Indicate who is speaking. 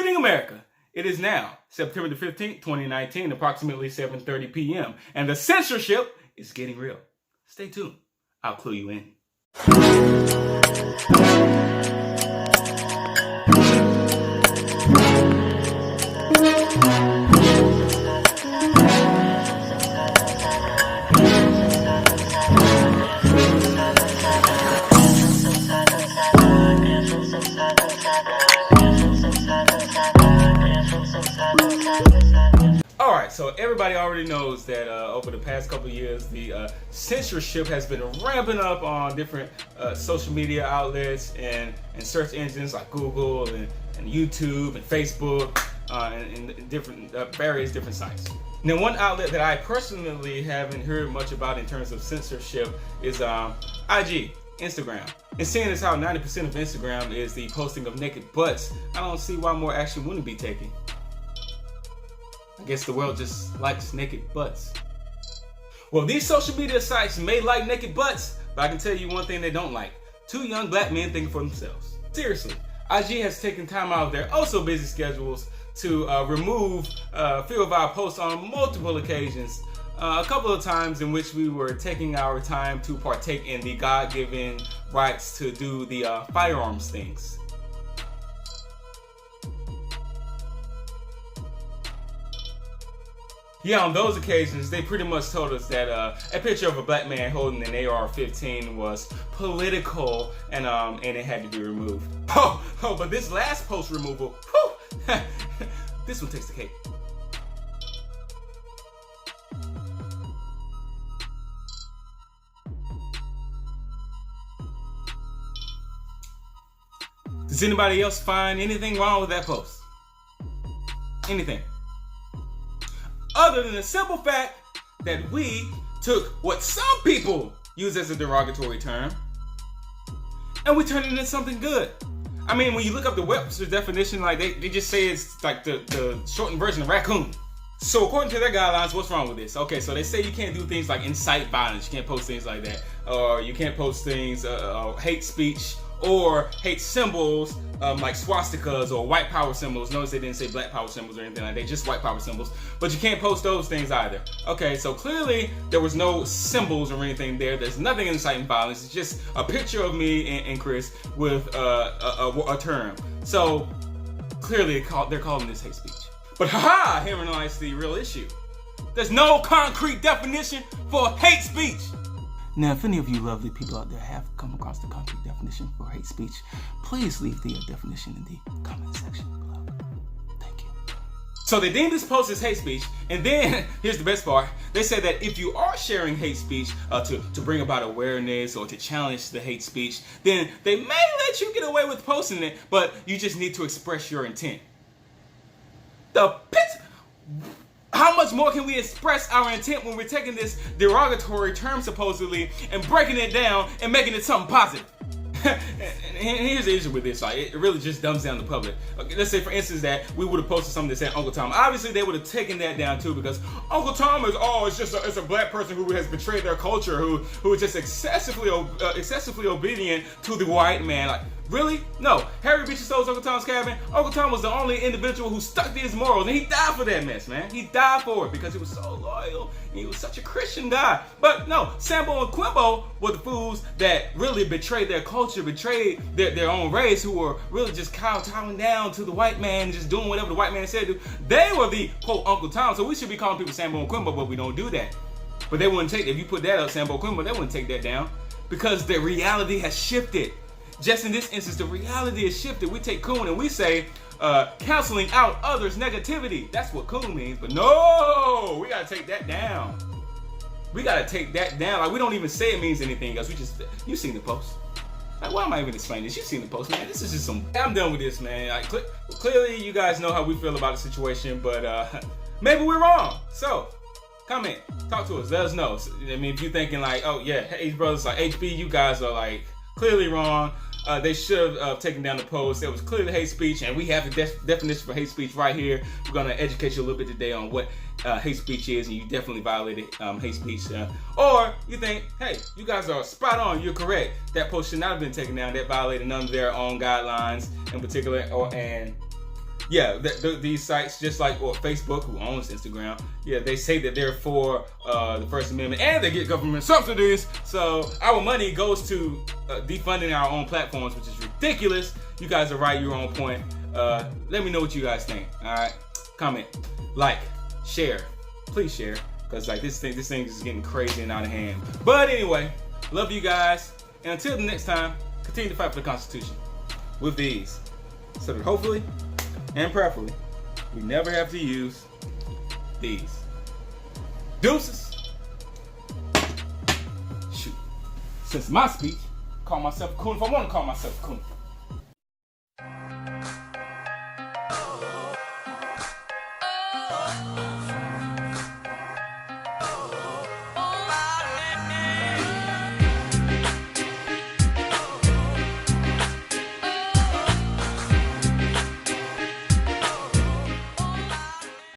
Speaker 1: evening, America. It is now September the 15th, 2019, approximately 7:30 p.m. And the censorship is getting real. Stay tuned. I'll clue you in. Alright, so everybody already knows that over the past couple of years, the censorship has been ramping up on different social media outlets and search engines like Google and YouTube and Facebook and different various different sites. Now, one outlet that I personally haven't heard much about in terms of censorship is IG. Instagram. And seeing as how 90% of Instagram is the posting of naked butts, I don't see why more action wouldn't be taken. I guess the world just likes naked butts. Well, these social media sites may like naked butts, but I can tell you one thing they don't like. Two young black men thinking for themselves. Seriously, IG has taken time out of their also busy schedules to remove a few of our posts on multiple occasions. A couple of times in which we were taking our time to partake in the God-given rights to do the firearms things. Yeah, on those occasions, they pretty much told us that a picture of a black man holding an AR-15 was political and it had to be removed. Oh, but this last post removal, whew, this one takes the cake. Does anybody else find anything wrong with that post? Anything? Other than the simple fact that we took what some people use as a derogatory term and we turned it into something good. I mean, when you look up the Webster's definition, like they just say it's like the shortened version of raccoon. So according to their guidelines, what's wrong with this? Okay, so they say you can't do things like incite violence. You can't post things like that. Or you can't post things, hate speech, or hate symbols like swastikas or white power symbols. Notice they didn't say black power symbols or anything like that, just white power symbols. But you can't post those things either. Okay, so clearly there was no symbols or anything there. There's nothing inciting violence. It's just a picture of me and Chris with a term. So clearly they're calling this hate speech. But haha, herein lies the real issue. There's no concrete definition for hate speech. Now, if any of you lovely people out there have come across the concrete definition for hate speech, please leave the definition in the comment section below. Thank you. So they deemed this post as hate speech, and then, here's the best part, they said that if you are sharing hate speech to bring about awareness or to challenge the hate speech, then they may let you get away with posting it, but you just need to express your intent. How much more can we express our intent when we're taking this derogatory term supposedly and breaking it down and making it something positive? And here's the issue with this, like it really just dumbs down the public. Okay, let's say for instance that we would have posted something that said Uncle Tom. Obviously they would have taken that down too, because Uncle Tom is it's a black person who has betrayed their culture, who is just excessively obedient to the white man. Like, really? No. Harry Beecher Stowe's Uncle Tom's Cabin. Uncle Tom was the only individual who stuck to his morals, and he died for that mess, man. He died for it because he was so loyal and he was such a Christian guy. But no, Sambo and Quimbo were the fools that really betrayed their culture, betrayed their own race, who were really just kowtowing down to the white man and just doing whatever the white man said to. They were the quote Uncle Tom. So we should be calling people Sambo and Quimbo, but we don't do that. But they wouldn't take, if you put that up, Sambo and Quimbo, they wouldn't take that down because the reality has shifted. Just in this instance, the reality is shifted. We take coon and we say, canceling out others' negativity. That's what coon means. But no, we gotta take that down. We gotta take that down. Like, we don't even say it means anything else. You've seen the post. Like, why am I even explaining this? You've seen the post, man. This is just I'm done with this, man. Like, clearly you guys know how we feel about the situation, but maybe we're wrong. So, comment, talk to us, let us know. I mean, if you're thinking like, oh yeah, hey brothers, like HB, you guys are like clearly wrong. They should have taken down the post. It was clearly hate speech, and we have the definition for hate speech right here. We're going to educate you a little bit today on what hate speech is, and you definitely violated hate speech. Or you think, hey, you guys are spot on, you're correct. That post should not have been taken down. That violated none of their own guidelines in particular. And yeah, these sites, just like Facebook, who owns Instagram, yeah, they say that they're for the First Amendment and they get government subsidies. So our money goes to defunding our own platforms, which is ridiculous. You guys are right, you're on point. Let me know what you guys think. All right, comment, like, share, please share, because like this thing is getting crazy and out of hand. But anyway, love you guys, and until the next time, continue to fight for the Constitution with these, so that hopefully and prayerfully we never have to use these. Deuces. Shoot. Since my speech, call myself a coon if I want to call myself a coon.